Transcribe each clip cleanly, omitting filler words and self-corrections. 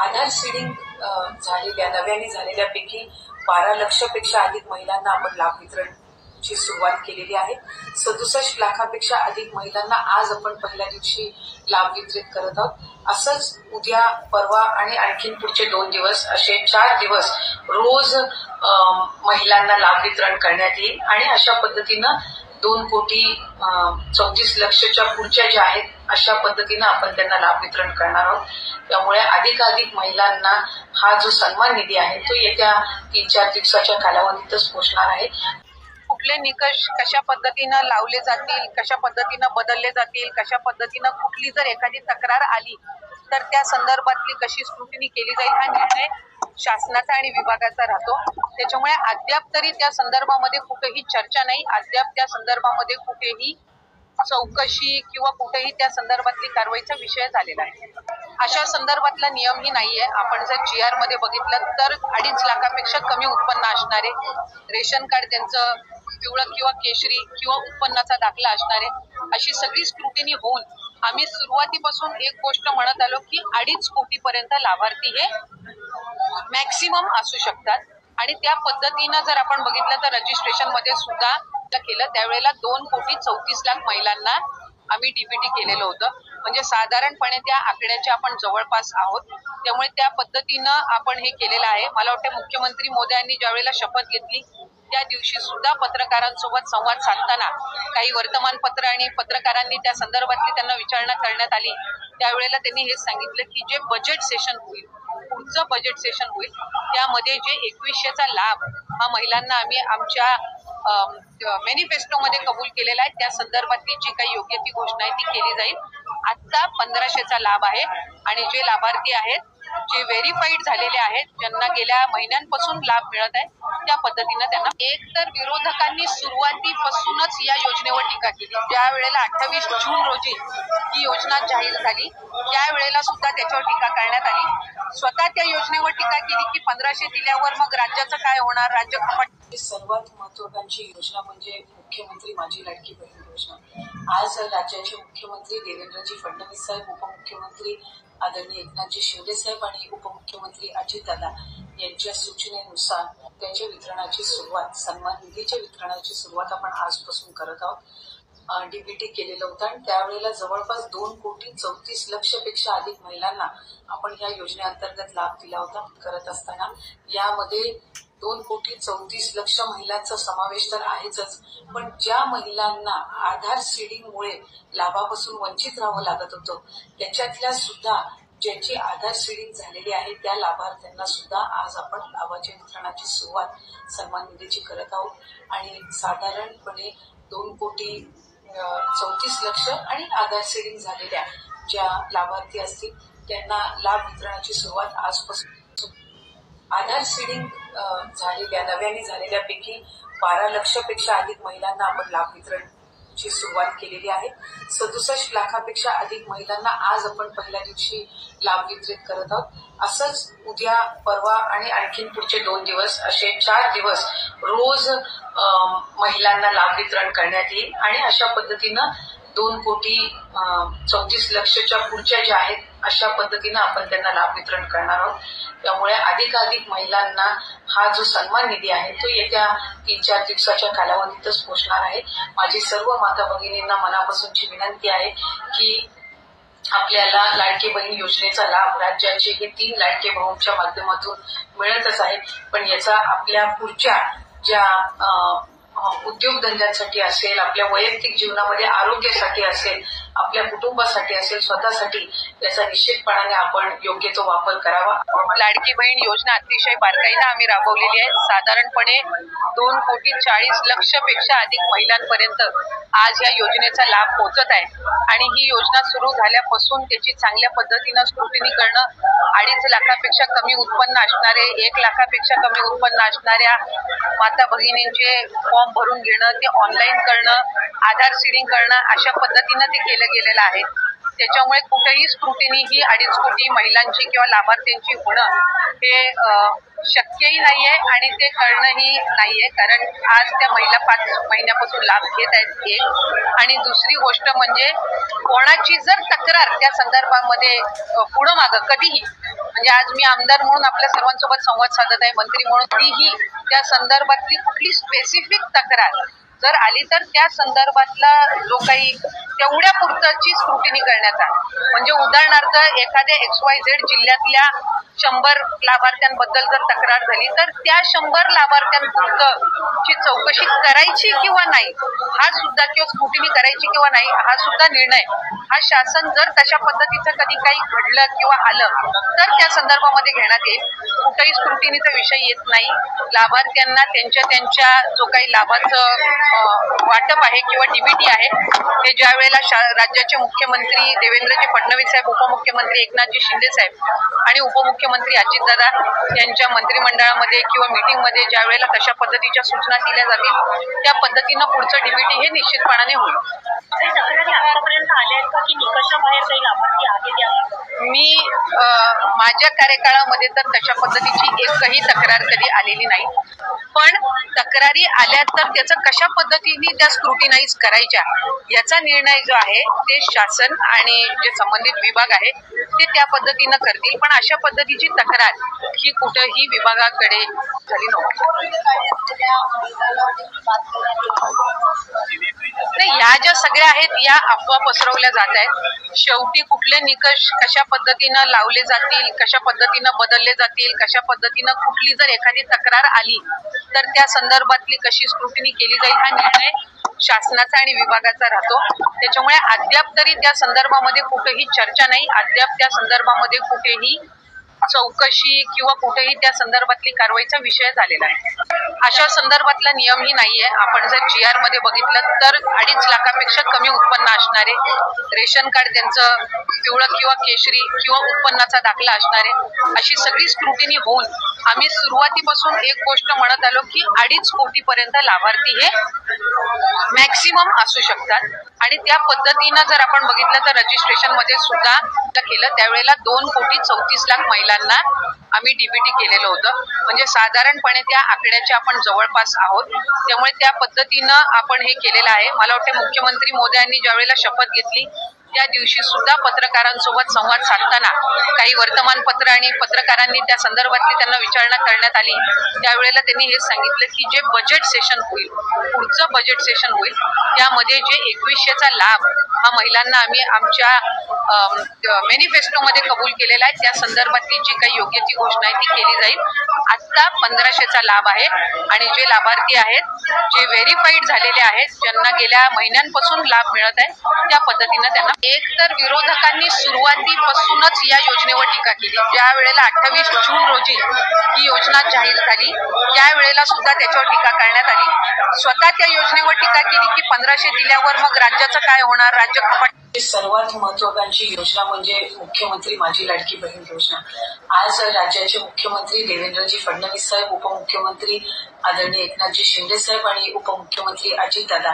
आधार seeding झालेल्या नव्याने झालेल्यापैकी 12 लक्षपेक्षा अधिक महिलांना आपण लाभ वितरणची सुरुवात केलेली आहे। 67 लाखापेक्षा अधिक महिलांना आज आपण पहिल्या दिवशी लाभ वितरित करत आहोत। असंच उद्या, परवा आणि आणखीन पुढचे 2 दिवस असे 4 दिवस रोज महिलांना लाभ वितरण करण्यात येईल आणि अशा पद्धतीनं 2,34,00,000च्या पुढच्या ज्या आहेत अशा पद्धतीनं आपण त्यांना लाभ वितरण करणार आहोत। त्यामुळे अधिकाधिक महिलांना हा जो सन्मान निधी आहे तो येत्या 3-4 दिवसाच्या कालावधीतच पोहोचणार आहे। कुठले निकष कशा पद्धतीनं लावले जातील, कशा पद्धतीनं बदलले जातील, कशा पद्धतीनं कुठली जर एखादी तक्रार आली तर त्या संदर्भातली कशी स्क्रुटिनी केली जाईल हा निर्णय शासनाचा आणि विभागाचा राहतो। त्याच्यामुळे अद्याप तरी त्या संदर्भामध्ये कुठेही चर्चा नाही, अद्याप त्या संदर्भामध्ये कुठेही चौकशी किंवा कुठेही त्या संदर्भातली कारवाईचा विषय झालेला आहे। अशा संदर्भातला नियमही नाहीये। आपण जर GR मध्ये बघितलं तर 2.5 लाखापेक्षा कमी उत्पन्न असणारे, रेशन कार्ड त्यांचं पिवळं किंवा केशरी किंवा उत्पन्नाचा दाखला असणारे, अशी सगळी स्क्रुटिनी होऊन आम्ही सुरुवातीपासून एक गोष्ट म्हणत आलो की 2.5 कोटीपर्यंत लाभार्थी हे मॅक्सिमम असू शकतात आणि त्या पद्धतीनं जर आपण बघितलं तर रजिस्ट्रेशन मध्ये सुद्धा केलं त्यावेळेला 2,34,00,000 महिलांना आम्ही डीबीटी केलेलं होतं। म्हणजे साधारणपणे त्या आकड्याच्या आपण जवळपास आहोत। त्यामुळे त्या पद्धतीनं आपण हे केलेलं आहे। मला वाटतं मुख्यमंत्री मोदयांनी ज्यावेळेला शपथ घेतली त्या दिवशी सुद्धा पत्रकारांसोबत संवाद साधताना काही वर्तमानपत्र आणि पत्रकारांनी त्या संदर्भातली त्यांना विचारणा करण्यात आली त्यावेळेला त्यांनी हे सांगितलं की जे बजेट सेशन होईल, पुढचं बजेट सेशन होईल त्यामध्ये जे 2100चा लाभ हा महिलांना आम्ही आमच्या मॅनिफेस्टोमध्ये कबूल केलेला आहे त्या संदर्भातली जी काही योग्य ती घोषणा आहे ती केली जाईल। आता 1500चा लाभ आहे आणि जे लाभार्थी आहेत जे व्हेरीफाईड झालेले आहेत ज्यांना गेल्या महिन्यांपासून लाभ मिळत आहे त्या पद्धतीनं त्यांना एक तर विरोधकांनी सुरुवातीपासूनच या योजनेवर टीका केली। ज्या वेळेला 28 जून रोजी ही योजना जाहीर झाली त्यावेळेला सुद्धा त्याच्यावर टीका करण्यात आली। स्वतः त्या योजनेवर टीका केली की 1500 दिल्यावर मग राज्याचं काय होणार, राज्य कपात। सर्वात महत्त्वाकांक्षी योजना म्हणजे मुख्यमंत्री माझी लाडकी बहीण योजना। आज राज्याचे मुख्यमंत्री देवेंद्रजी फडणवीस साहेब, उपमुख्यमंत्री आदरणीय एकनाथजी शिंदे साहेब आणि उपमुख्यमंत्री अजितदादा यांच्या सूचनेनुसार त्याच्या वितरणाची सुरुवात, सन्मान निधीच्या वितरणाची सुरुवात आपण आजपासून करत आहोत। डीबीटी केलेलं होतं आणि त्यावेळेला जवळपास 2,34,00,000 पेक्षा अधिक महिलांना आपण या योजनेअंतर्गत लाभ दिला होता। करत असताना यामध्ये 2,34,00,000 महिलांचा समावेश तर आहेच, पण ज्या महिलांना आधार सीडिंगमुळे लाभापासून वंचित राहावं लागत होतं त्याच्यातल्या सुद्धा ज्यांची आधार सीडिंग झालेली आहे त्या लाभार्थ्यांना सुद्धा आज आपण लाभाच्या वितरणाची सुरुवात सन्मान निधीची करत आहोत आणि साधारणपणे 2,34,00,000 आणि आधार सीडिंग झालेल्या ज्या लाभार्थी असतील त्यांना लाभ वितरणाची सुरुवात आजपासून। आधार सीडिंग झालेल्या नव्याने झालेल्यापैकी 12 लक्षपेक्षा अधिक महिलांना आपण लाभ वितरणची सुरुवात केलेली आहे। 67 लाखापेक्षा अधिक महिलांना आज आपण पहिल्या दिवशी लाभ वितरित करत आहोत। असंच उद्या, परवा आणि आणखीन पुढचे 2 दिवस असे 4 दिवस रोज महिलांना लाभ वितरण करण्यात येईल आणि अशा पद्धतीनं 2,34,00,000च्या पुढच्या ज्या आहेत अशा पद्धतीनं आपण त्यांना लाभ वितरण करणार आहोत। त्यामुळे अधिकाधिक महिलांना हा जो सन्मान निधी आहे तो येत्या 3-4 दिवसाच्या कालावधीतच पोहोचणार आहे। माझी सर्व माता भगिनींना मनापासूनची विनंती आहे की आपल्याला लाडकी बहीण योजनेचा लाभ राज्याचे हे 3 लाडके भाऊंच्या माध्यमातून मिळतच आहे, पण याचा आपल्या पुढच्या ज्या उद्योगधंद्यांसाठी असेल, आपल्या वैयक्तिक जीवनामध्ये आरोग्यासाठी असेल, आपल्या कुटुंबासाठी असेल, स्वतःसाठी याचा निश्चितपणाने आपण योग्य तो वापर करावा। लाडकी बहीण योजना अतिशय बारकाईनं आम्ही राबवलेली आहे। साधारणपणे 2,40,00,000 पेक्षा अधिक महिलांपर्यंत आज या योजनेचा लाभ पोहोचत आहे आणि ही योजना सुरू झाल्यापासून त्याची चांगल्या पद्धतीनं स्क्रुटिनी करणं, 2.5 लाखापेक्षा कमी उत्पन्न असणारे, 1 लाखापेक्षा कमी उत्पन्न असणाऱ्या माता भगिनींचे फॉर्म भरून घेणं, ते ऑनलाईन करणं, आधार सीडिंग करणं, अशा पद्धतीनं ते केलं गेलेलं आहे। त्याच्यामुळे कुठेही स्क्रुटिनी ही 2.5 कोटी महिलांची किंवा लाभार्थ्यांची होणं हे शक्यही नाहीये आणि ते करणंही नाहीये, कारण आज त्या महिला 5 महिन्यापासून लाभ घेत आहेत। एक आणि दुसरी गोष्ट म्हणजे कोणाची जर तक्रार त्या संदर्भामध्ये पुढं मागं कधीही म्हणजे आज मी आमदार म्हणून आपल्या सर्वांसोबत संवाद साधत आहे, मंत्री म्हणून तीही त्या संदर्भातली कुठली स्पेसिफिक तक्रार जर आली तर त्या संदर्भातला जो काही तेवढ्या पुरतची स्क्रुटिनी करण्यात आली. म्हणजे उदाहरणार्थ एखाद्या XYZ जिल्ह्यातल्या 100 लाभार्थ्यांबद्दल जर तक्रार झाली तर त्या 100 लाभार्थ्यांपुरतची चौकशी करायची किंवा नाही हा सुद्धा, किंवा स्क्रुटिनी करायची किंवा नाही हा सुद्धा निर्णय हा शासन जर तशा पद्धतीचं कधी काही घडलं किंवा आलं तर त्या संदर्भामध्ये घेण्यात येईल. कुठेही स्क्रुटिनीचा विषय येत नाही. लाभार्थ्यांना त्यांच्या जो काही लाभाचं वाटप आहे किंवा DBT आहे हे ज्या वेळेला राज्याचे मुख्यमंत्री देवेंद्रजी फडणवीस साहेब, उपमुख्यमंत्री एकनाथजी शिंदे साहेब आणि उपमुख्यमंत्री अजितदादा यांच्या मंत्रिमंडळामध्ये किंवा मीटिंगमध्ये ज्या वेळेला तशा पद्धतीच्या सूचना दिल्या जातील त्या पद्धतीनं पुढचं DBT हे निश्चितपणाने होईल. मी माझ्या कार्यकाळामध्ये तर तशा पद्धतीची एकही तक्रार कधी आलेली नाही, पण तक्रारी आल्या तर त्याचं कशा पद्धतीने त्या स्क्रुटिनाइज करायच्या याचा निर्णय जो आहे ते शासन आणि जे संबंधित विभाग आहे ते त्या पद्धतीनं करतील. पण अशा पद्धतीची तक्रार ही कुठेही विभागाकडे झाली नव्हती. या ज्या सगळ्या आहेत या अफवा पसरवल्या जात आहेत. शेवटी कुठले निकष कशा पद्धतीनं लावले जातील, कशा पद्धतीनं बदलले जातील, कशा पद्धतीनं कुठली जर एखादी तक्रार आली तर त्या संदर्भातली कशी स्क्रुटिनी केली जाईल हा निर्णय शासनाचा आणि विभागाचा राहतो. त्याच्यामुळे अद्याप तरी त्या संदर्भामध्ये कुठेही चर्चा नाही, अद्याप त्या संदर्भामध्ये कुठेही चौकशी किंवा कुठेही त्या संदर्भातली कारवाईचा विषय झालेला आहे. अशा संदर्भातला नियमही नाहीये. आपण जर GR मध्ये बघितलं तर 2.5 लाखापेक्षा कमी उत्पन्न असणारे, रेशन कार्ड त्यांचं पिवळं किंवा केशरी किंवा उत्पन्नाचा दाखला असणारे अशी सगळी स्क्रुटिनी होऊन आम्ही सुरुवातीपासून एक गोष्ट म्हणत आलो की 2.5 कोटीपर्यंत लाभार्थी हे मॅक्सिमम असू शकतात. आणि त्या पद्धतीनं जर आपण बघितलं तर रजिस्ट्रेशन मध्ये सुद्धा केलं त्यावेळेला 2,34,00,000 महिलांना आम्ही DBT केलेलं होतं. म्हणजे साधारणपणे त्या आकड्याच्या आपण जवळपास आहोत. त्यामुळे त्या पद्धतीनं आपण हे केलेलं आहे. मला वाटतं मुख्यमंत्री मोदयांनी ज्या वेळेला शपथ घेतली त्या दिवशी सुद्धा पत्रकारांसोबत संवाद साधताना काही वर्तमानपत्र आणि पत्रकारांनी त्या संदर्भातली त्यांना विचारणा करण्यात आली. त्यावेळेला त्यांनी हे सांगितलं की जे बजेट सेशन होईल, पुढचं बजेट सेशन होईल त्यामध्ये जे 2100चा लाभ हा महिलांना आम्ही आमच्या मॅनिफेस्टोमध्ये कबूल केलेला आहे त्या संदर्भातली जी काही योग्य ती घोषणा आहे ती केली जाईल. आता 1500चा लाभ आहे आणि जे लाभार्थी आहेत जे व्हेरीफाईड झालेले आहेत ज्यांना गेल्या महिन्यांपासून लाभ मिळत आहे त्या पद्धतीनं त्यांना. एक तर विरोधकांनी सुरुवातीपासूनच या योजनेवर टीका केली. ज्या वेळेला 28 जून रोजी ही योजना जाहीर झाली त्यावेळेला सुद्धा त्याच्यावर टीका करण्यात आली. स्वतः त्या योजनेवर टीका केली की 1500 दिल्यावर मग राज्याचं काय होणार, राज्य कपात. सर्वात महत्वाकांक्षी योजना म्हणजे मुख्यमंत्री माझी लाडकी बहीण योजना. आज राज्याचे मुख्यमंत्री देवेंद्रजी फडणवीस साहेब, उपमुख्यमंत्री आदरणीय एकनाथजी शिंदे साहेब आणि उपमुख्यमंत्री अजितदादा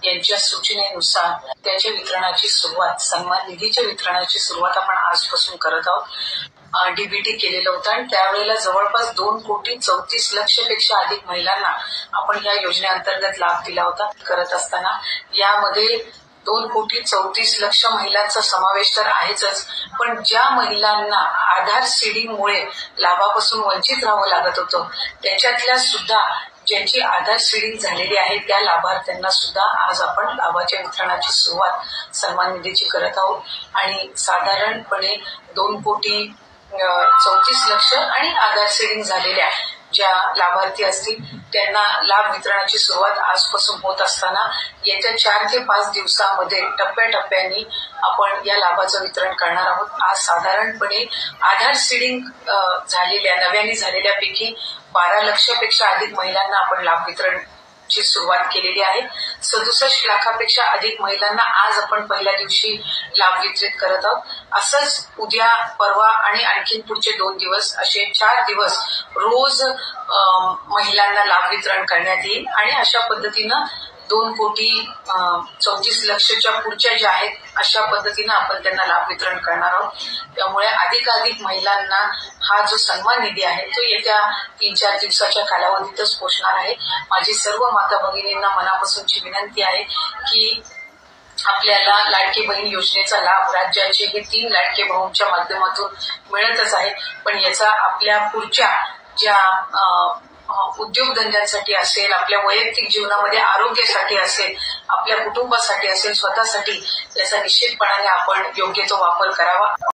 यांच्या सूचनेनुसार त्याच्या वितरणाची सुरुवात, सन्मान निधीच्या वितरणाची सुरुवात आपण आजपासून करत आहोत. DBT केलेलं होतं आणि त्यावेळेला जवळपास 2,34,00,000 पेक्षा अधिक महिलांना आपण या योजनेअंतर्गत लाभ दिला होता. करत असताना यामध्ये 2,34,00,000 महिलांचा समावेश तर आहेच, पण ज्या महिलांना आधार सीडिंगमुळे लाभापासून वंचित राहावं लागत होतं त्याच्यातल्या सुद्धा ज्यांची आधार सीडिंग झालेली आहे त्या लाभार्थ्यांना सुद्धा आज आपण लाभाच्या वितरणाची सुरुवात सन्मान निधीची करत आहोत. आणि साधारणपणे 2,34,00,000 आणि आधार सीडिंग झालेल्या ज्या लाभार्थी असतील त्यांना लाभ वितरणाची सुरुवात आजपासून होत असताना येत्या 4 ते 5 दिवसांमध्ये टप्प्याटप्प्याने आपण या लाभाचं वितरण करणार आहोत. आज साधारणपणे आधार सीडिंग झालेल्या नव्याने झालेल्यापैकी 12 लाखापेक्षा अधिक महिलांना आपण लाभ वितरणची सुरुवात केलेली आहे. 67 लाखापेक्षा अधिक महिलांना आज आपण पहिल्या दिवशी लाभ वितरित करत आहोत. असंच उद्या, परवा आणि आणखीन पुढचे 2 दिवस असे 4 दिवस रोज महिलांना लाभ वितरण करण्यात येईल आणि अशा पद्धतीनं 2,34,00,000च्या पुढच्या ज्या आहेत अशा पद्धतीनं आपण त्यांना लाभ वितरण करणार आहोत. त्यामुळे अधिकाधिक महिलांना हा जो सन्मान निधी आहे तो येत्या 3-4 दिवसाच्या कालावधीतच पोहोचणार आहे. माझी सर्व माता भगिनींना मनापासूनची विनंती आहे की आपल्याला लाडकी बहीण योजनेचा लाभ राज्याचे हे 3 लाडके भाऊंच्या माध्यमातून मिळतच आहे. पण याचा आपल्या पुढच्या ज्या उद्योगधंद्यांसाठी असेल, आपल्या वैयक्तिक जीवनामध्ये आरोग्यासाठी असेल, आपल्या कुटुंबासाठी असेल, स्वतःसाठी याचा निश्चितपणाने आपण योग्य तो वापर करावा.